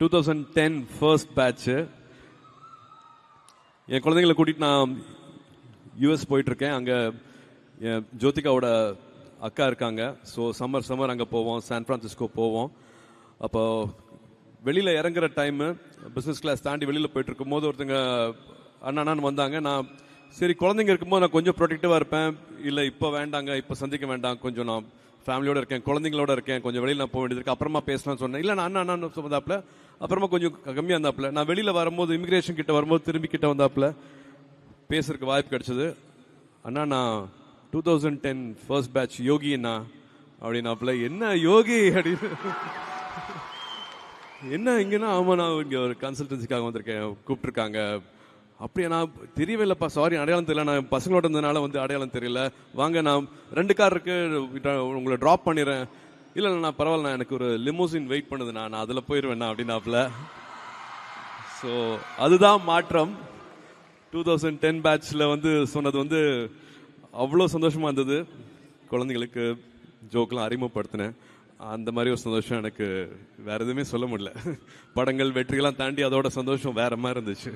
2010 first batch. என் குழந்தைங்களை கூட்டிட்டு நான் யூஎஸ் போயிட்டு இருக்கேன். அங்கே என் ஜோதிகாவோட அக்கா இருக்காங்க. ஸோ சம்மர் அங்கே போவோம், சான் பிரான்சிஸ்கோ போவோம். அப்போ வெளியில் இறங்குற டைமு பிஸ்னஸ் கிளாஸ் தாண்டி வெளியில் போயிட்டு இருக்கும்போது ஒருத்தங்க அண்ணான்னு வந்தாங்க. நான் சரி குழந்தைங்க இருக்கும்போது நான் கொஞ்சம் ப்ரொடெக்டிவாக இருப்பேன். இல்லை இப்போ வேண்டாங்க, இப்போ சந்திக்க வேண்டாம், கொஞ்சம் நான் ஃபேமிலியோட இருக்கேன், குழந்தைங்களோட இருக்கேன், கொஞ்சம் வெளியில் நான் போக வேண்டியது இருக்கு, அப்புறமா பேசலாம்னு சொன்னேன். இல்லை நான் அண்ணா வந்தாப்புல, அப்புறமா கொஞ்சம் கம்மியாக இருந்தாப்புல. நான் வெளியில் வரும்போது இமிகிரேஷன் கிட்ட வரும்போது திரும்பி கிட்ட வந்தாப்புல பேசுறதுக்கு வாய்ப்பு கிடைச்சது. அண்ணா நான் 2010 ஃபர்ஸ்ட் பேட்ச் யோகி அண்ணா அப்படின்னாப்புல. என்ன யோகி அப்படின்னு என்ன இங்கன்னா, ஆமாம் நான் இங்கே ஒரு கன்சல்டன்சிக்காக வந்திருக்கேன், கூப்பிட்டுருக்காங்க. அப்படியே நான் தெரியவே இல்லைப்பா, சாரி அடையாளம் தெரியல, நான் பசங்களோட இருந்ததுனால அடையாளம் தெரியல, வாங்க நான் 2 கார் இருக்கு உங்களை ட்ராப் பண்ணிடுறேன். இல்லை நான் பரவாயில்ல, எனக்கு ஒரு லிமோசின் வெயிட் பண்ணுது, நான் அதில் போயிடுவேண்ணா அப்படின்னாப்புல. ஸோ அதுதான் மாற்றம். 2010 பேட்சில் சொன்னது அவ்வளோ சந்தோஷமாக இருந்தது. குழந்தைங்களுக்கு ஜோக்கெலாம் அறிமுகப்படுத்தினேன். அந்த மாதிரி ஒரு சந்தோஷம் எனக்கு வேற எதுவுமே சொல்ல முடியல. படங்கள் வெற்றிகள்லாம் தாண்டி அதோட சந்தோஷம் வேற மாதிரி இருந்துச்சு.